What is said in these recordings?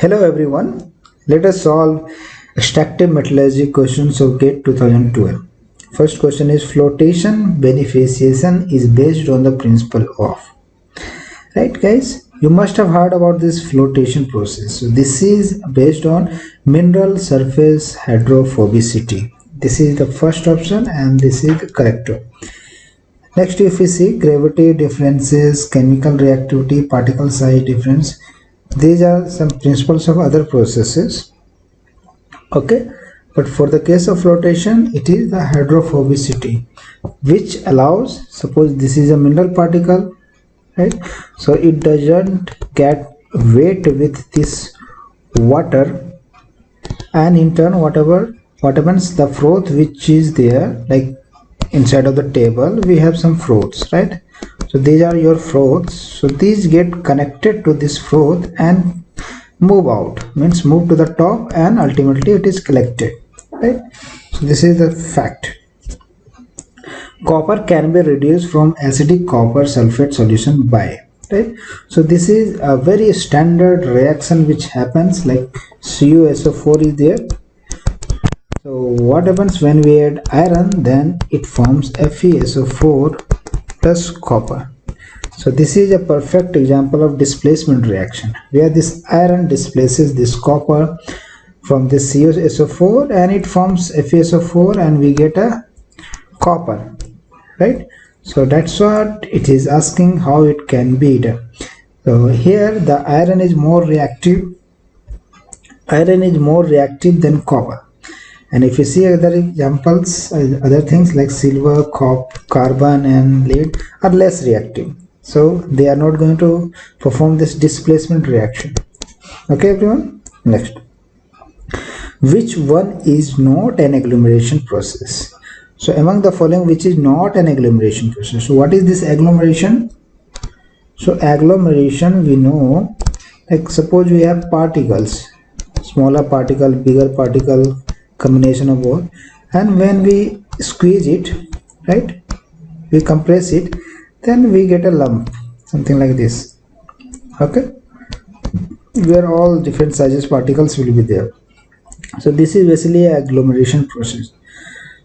Hello everyone, let us solve extractive metallurgy questions of GATE 2012. First question is flotation beneficiation is based on the principle of. Right guys, you must have heard about this flotation process. So this is based on mineral surface hydrophobicity. This is the first option and this is the correct one. Next, if we see gravity differences, chemical reactivity, particle size difference, these are some principles of other processes. Okay, but for the case of flotation, it is the hydrophobicity, which allows, suppose this is a mineral particle, right? So it doesn't get weight with this water, and in turn, what happens, the froth which is there, like inside of the table, we have some froths, right? So these are your froths. So these get connected to this froth and move out, means move to the top, and ultimately it is collected, right? So this is the fact. Copper can be reduced from acidic copper sulfate solution by, right? So this is a very standard reaction which happens, like CuSO4 is there. So what happens when we add iron, then it forms FeSO4 plus copper. So this is a perfect example of displacement reaction, where this iron displaces this copper from this CuSO4 and it forms FeSO4 and we get a copper, right? So that's what it is asking, how it can be done. So here the iron is more reactive than copper. And if you see other examples, other things like silver, carbon and lead are less reactive, so they are not going to perform this displacement reaction. Okay everyone, next, which one is not an agglomeration process? So among the following, which is not an agglomeration process? So what is this agglomeration? So agglomeration, we know, like suppose we have particles, smaller particle, bigger particle, combination of both, and when we squeeze it, right, we compress it, then we get a lump, something like this. Okay, where all different sizes particles will be there. So this is basically an agglomeration process.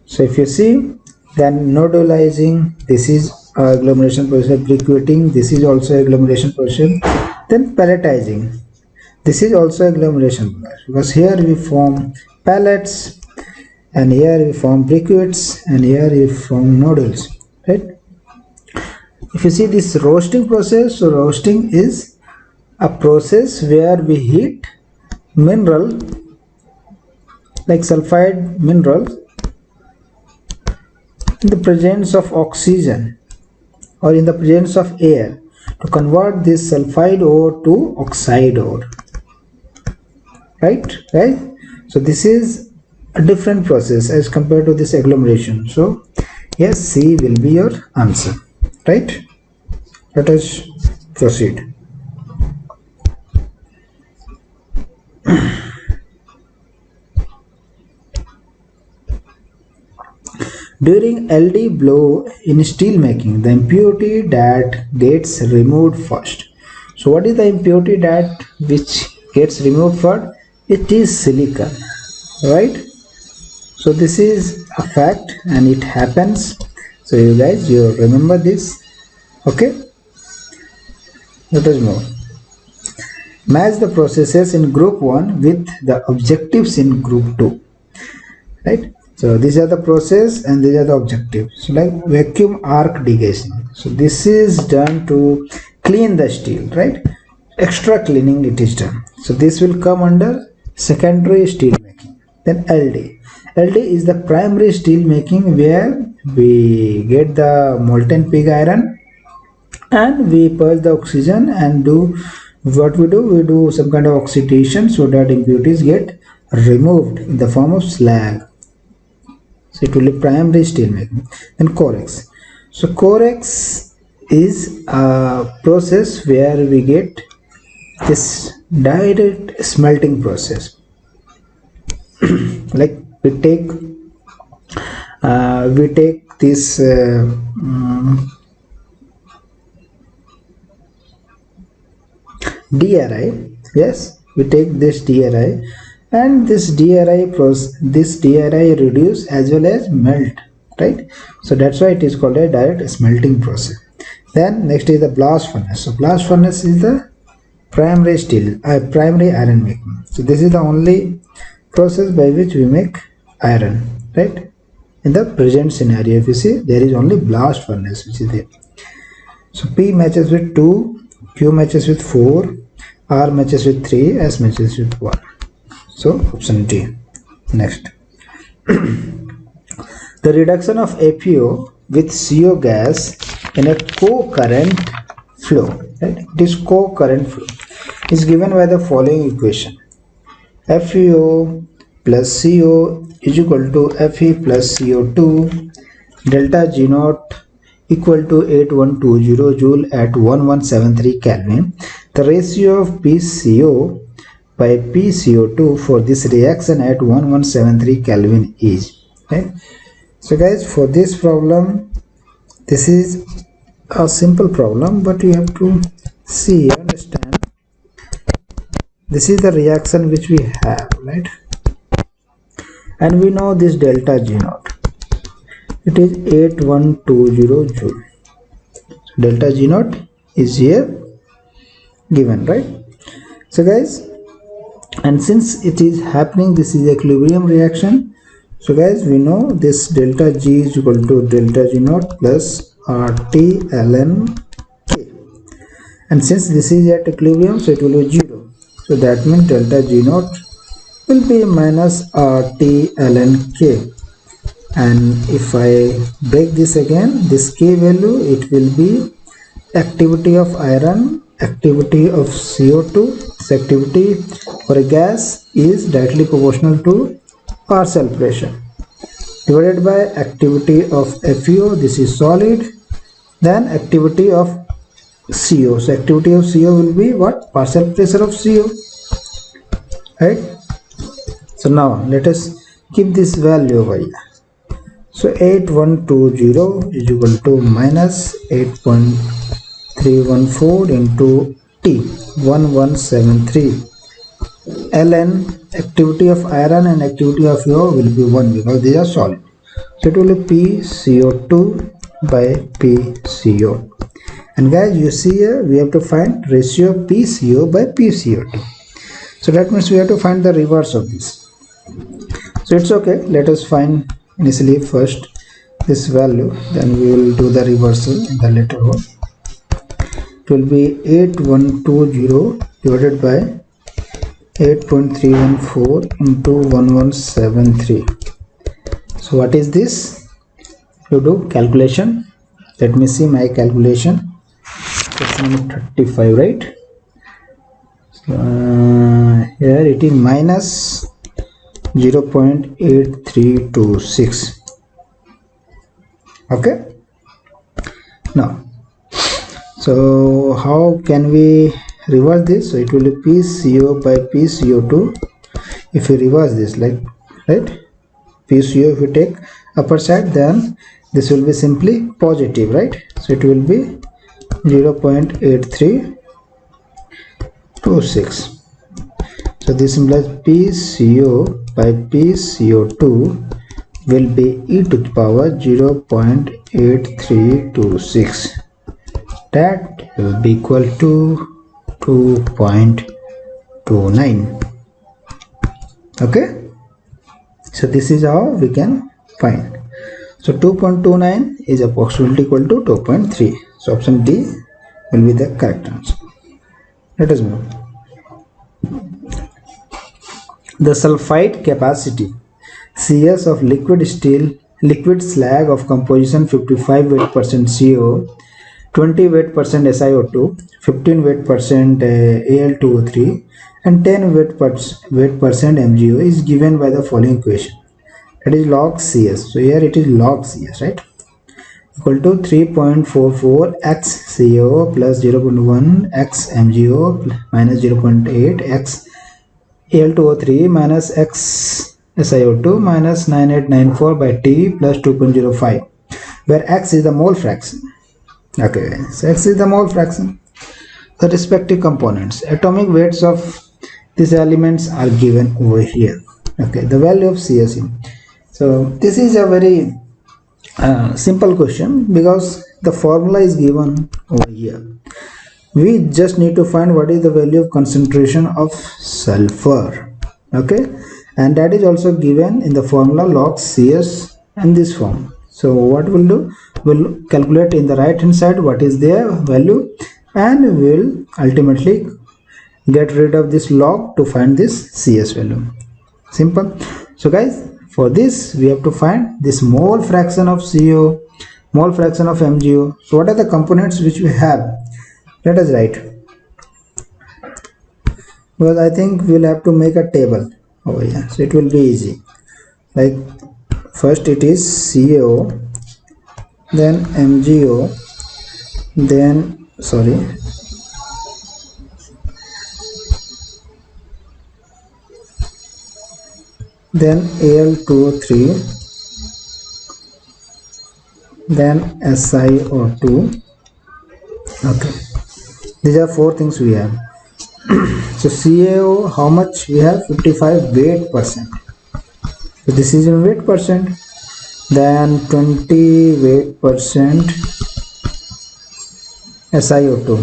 So if you see, then nodalizing, this is agglomeration process. Briquetting, this is also agglomeration process. Then pelletizing, this is also agglomeration process, because here we form pellets and here we form briquettes and here we form nodules, right? If you see this roasting process, so roasting is a process where we heat mineral, like sulfide minerals, in the presence of oxygen or in the presence of air, to convert this sulfide ore to oxide ore, right? So this is a different process as compared to this agglomeration. So yes, C will be your answer, right? Let us proceed. During LD blow in steel making, the impurity that gets removed first. So what is the impurity that which gets removed first? It is silicon, right? So this is a fact and it happens. So you guys, you remember this. Okay, let us move. Match the processes in group 1 with the objectives in group 2, right? So these are the process and these are the objectives. So like vacuum arc degassing, so this is done to clean the steel, right? Extra cleaning it is done. So this will come under secondary steel making. Then LD is the primary steel making, where we get the molten pig iron and we purge the oxygen and do what we do some kind of oxidation so that impurities get removed in the form of slag. So it will be primary steel making. Then Corex. So Corex is a process where we get this direct smelting process. Like we take this DRI, yes, we take this DRI, and this DRI reduce as well as melt, right? So that's why it is called a direct smelting process. Then next is the blast furnace. So blast furnace is the primary iron making. So this is the only process by which we make iron, right? In the present scenario, if you see, there is only blast furnace which is there. So P matches with 2, Q matches with 4, R matches with 3, S matches with 1. So option D. Next. The reduction of FeO with CO gas in a co-current flow, right? This co-current flow is given by the following equation. FeO plus CO is equal to Fe plus CO2, delta G naught equal to 8120 joule at 1173 Kelvin. The ratio of PCO by PCO2 for this reaction at 1173 Kelvin is, right? So guys, for this problem, this is a simple problem, but you have to see, understand. This is the reaction which we have, right? And we know this delta G naught. It is 8120 joule. Delta G naught is here given, right? So guys, and since it is happening, this is equilibrium reaction. So guys, we know this delta G is equal to delta G naught plus RT ln K. And since this is at equilibrium, so it will be 0. So that means delta G naught will be minus RT ln K. And if I break this again, this K value, it will be activity of iron, activity of CO2. This activity for a gas is directly proportional to partial pressure divided by activity of FeO, this is solid, then activity of CO. So activity of CO will be what? Partial pressure of CO, right? So now let us keep this value over here. So 8120 is equal to minus 8.314 into T 1173 ln activity of iron and activity of FeO will be 1 because they are solid. So it will be PCO2 by PCO. And guys, you see here we have to find ratio of PCO by PCO2. So that means we have to find the reverse of this. So it's okay. Let us find initially first this value, then we will do the reversal in the later on. It will be 8120 divided by 8.314 into 1173. So what is this? You do calculation. Let me see my calculation. Question number 35, right? So, here it is minus 0.8326. Okay. Now, so how can we reverse this? So it will be PCO by PCO2. If you reverse this, like, right, PCO, if you take upper side, then this will be simply positive, right? So it will be 0.8326. So this implies PCO by PCO2 will be e to the power 0.8326. That will be equal to 2.29. Okay. So this is how we can find. So 2.29 is approximately equal to 2.3. So option D will be the correct answer. Let us move. The sulfide capacity CS of liquid slag of composition 55 weight percent CO, 20 weight percent SiO2, 15 weight percent Al2O3 and 10 weight percent MgO is given by the following equation. That is log CS. So here it is log CS, right? Equal to 3.44 x CO plus 0.1 x MgO minus 0.8 x Al2O3 minus x SiO2 minus 9894 by T plus 2.05, where x is the mole fraction. Okay, so x is the mole fraction. The respective components. Atomic weights of these elements are given over here. Okay, the value of CSE. So this is a very simple question because the formula is given over here. We just need to find what is the value of concentration of sulfur. Okay, and that is also given in the formula log CS in this form. So what we'll do, we'll calculate in the right hand side what is their value, and we'll ultimately get rid of this log to find this CS value. Simple. So guys, for this we have to find this mole fraction of CO, mole fraction of MgO. So what are the components which we have? Let us write, because I think we'll have to make a table over here, so it will be easy. Like first it is CO, then MgO, then then Al2O3, then SiO2. Okay, these are four things we have. So CaO, how much we have? 55 weight percent. So this is in weight percent. Then 20 weight percent SiO2.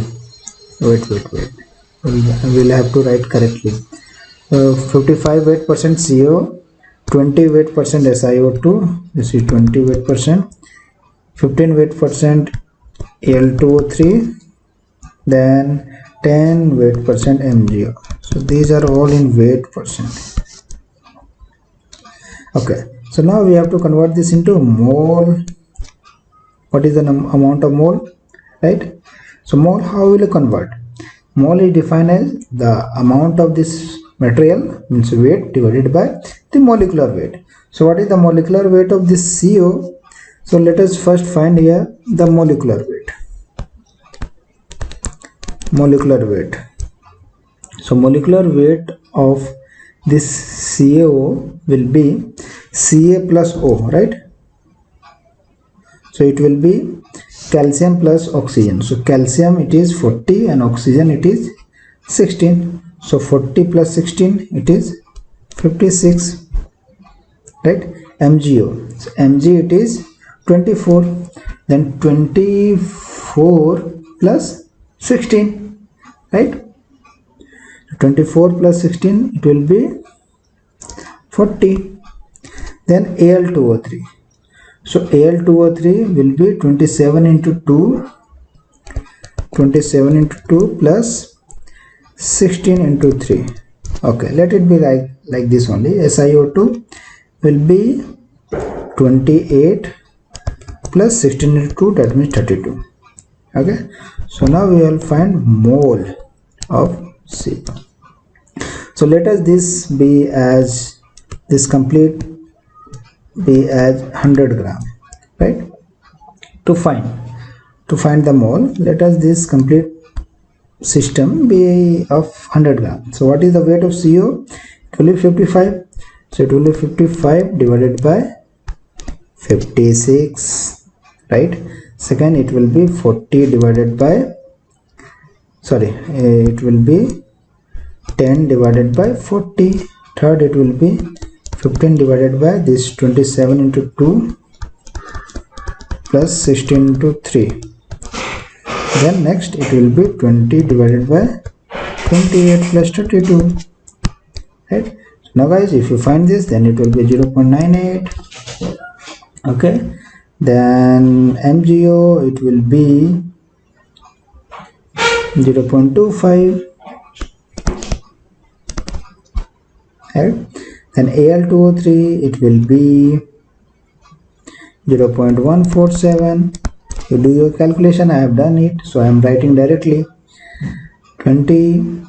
Wait. We'll have to write correctly. 55 weight percent CO, 20 weight percent SiO2. This is 20 weight percent. 15 weight percent Al2O3, then 10 weight percent MgO. So these are all in weight percent. Okay, so now we have to convert this into mole. What is the amount of mole, right? So mole, how will you convert? Mole is defined as the amount of this material, means weight, divided by the molecular weight. So what is the molecular weight of this CO? So let us first find here the molecular weight. So molecular weight of this CaO will be Ca plus O, right? So it will be calcium plus oxygen. So calcium it is 40 and oxygen it is 16. So 40 plus 16 it is 56, right? MgO. So Mg it is 24. Then 24 plus 16, right? 24 plus 16 it will be 40. Then Al2O3. So Al2O3 will be 27 into 2 plus 16 into 3. Okay, let it be like this only. SiO2 will be 28 plus 16 into 2, that means 32. Okay, so now we will find mole of C. So let us this be as this complete be as 100 gram, right? To find the mole, let us this complete system be of 100 gram. So what is the weight of CO? It will be 55. So it will be 55 divided by 56, right? Second, it will be 40 divided by, it will be 10 divided by 40. Third, it will be 15 divided by this 27 into 2 plus 16 into 3. Then next it will be 20 divided by 28 plus 32, right? So now guys, if you find this, then it will be 0.98. Okay, then MgO it will be 0.25, right? Then Al2O3 it will be 0.147. You do your calculation, I have done it, so I am writing directly. 20,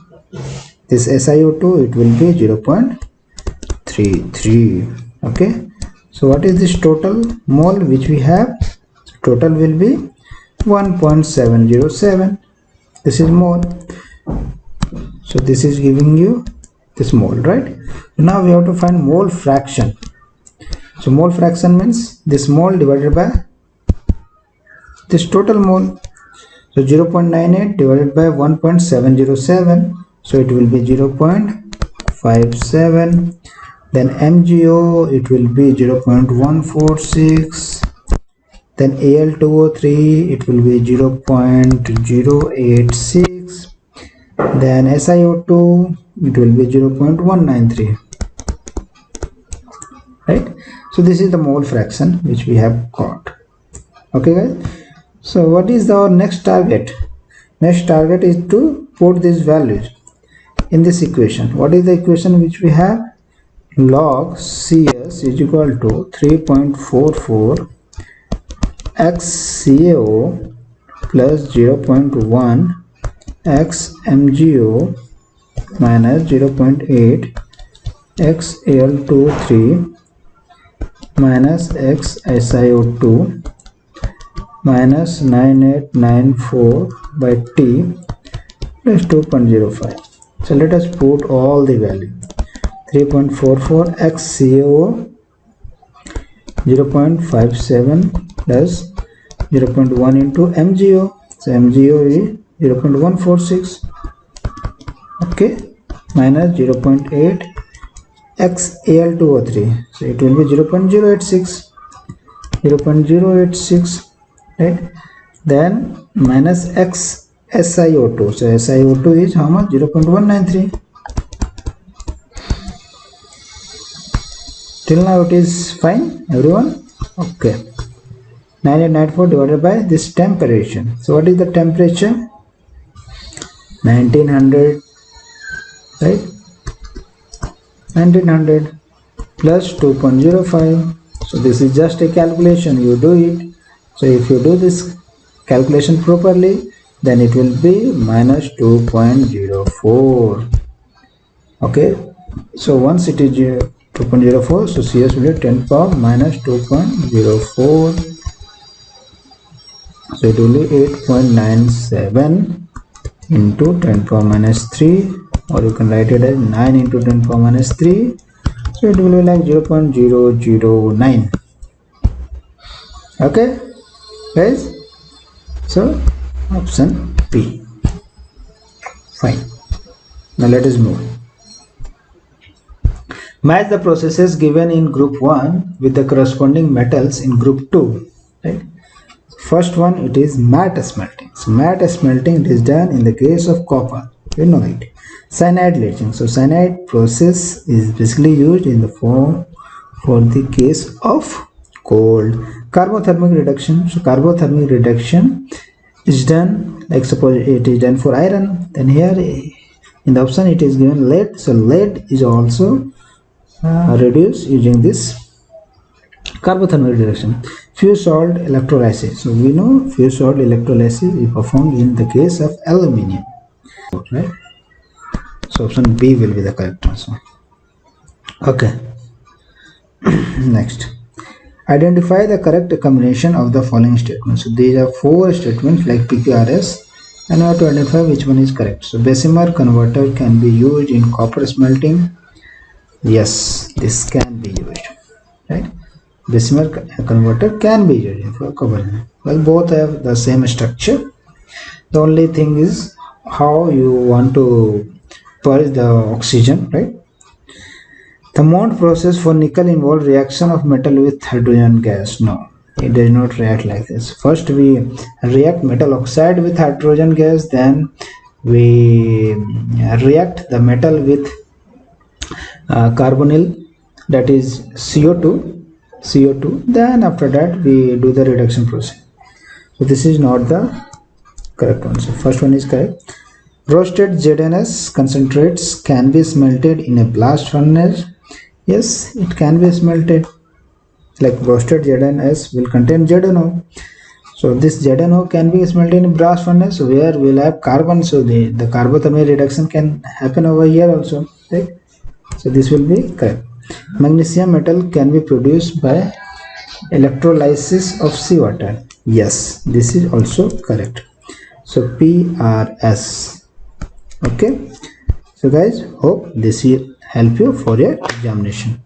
this SiO2 it will be 0.33. Okay, so what is this total mole which we have? Total will be 1.707. This is mole. So this is giving you this mole, right? Now we have to find mole fraction. So mole fraction means this mole divided by this total mole. So 0.98 divided by 1.707. So it will be 0.707. 0.57. Then MgO, it will be 0.146. Then Al2O3, it will be 0.086. Then SiO2, it will be 0.193. Right? So this is the mole fraction which we have got. Okay guys, so what is our next target? Next target is to put these values in this equation. What is the equation which we have? Log CS is equal to 3.44 XCAO plus 0.1 XMgO minus 0.8 XAl23 minus XSiO2 minus 9894 by T plus 2.05. So let us put all the value. 3.44 XCAO, 0.57 plus 0.1 into MgO. So MgO is 0.146. Okay, minus 0.8 XAl2O3. So it will be 0.086. 0.086. Right? Then minus XSiO2. So SiO2 is how much? 0.193. Till now it is fine, everyone? Okay. 9894 divided by this temperature. So what is the temperature? 1900, right? 1900 plus 2.05. So this is just a calculation, you do it. So if you do this calculation properly, then it will be minus 2.04. okay, so once it is 2.04, so CS will be 10 power minus 2.04. so it will be 8.97 into 10 power minus 3, or you can write it as 9 into 10 power minus 3. So it will be like 0.009. okay guys, so option P. Fine. Now let us move. Match the processes given in group 1 with the corresponding metals in group 2. Right? First one, it is matte smelting. So matte smelting is done in the case of copper. You know it. Cyanide leaching. So cyanide process is basically used in the form for the case of gold. Carbothermic reduction. So carbothermic reduction is done, like suppose it is done for iron, then here in the option it is given lead. So lead is also reduced using this carbothermic reduction. Fused salt electrolysis. So we know fused salt electrolysis is performed in the case of aluminium. Right? So option B will be the correct answer. Okay. Next. Identify the correct combination of the following statements. So these are 4 statements like PQRS, and you have to identify which one is correct. So Bessemer converter can be used in copper smelting. Yes, this can be used. Right? Bessemer converter can be used for copper. Well, both have the same structure. The only thing is how you want to purge the oxygen, right? The Mond process for nickel involves reaction of metal with hydrogen gas. No, it does not react like this. First we react metal oxide with hydrogen gas, then we react the metal with carbonyl, that is CO2, then after that we do the reduction process. So this is not the correct one. So first one is correct. Roasted ZNS concentrates can be smelted in a blast furnace. Yes, it can be smelted. Like roasted ZNS will contain ZNO. So this ZNO can be smelted in a blast furnace, so where we'll have carbon. So the carbothermic reduction can happen over here also. Right? So this will be correct. Magnesium metal can be produced by electrolysis of seawater. Yes, this is also correct. So PRS. Okay. So guys, hope this will help you for your examination.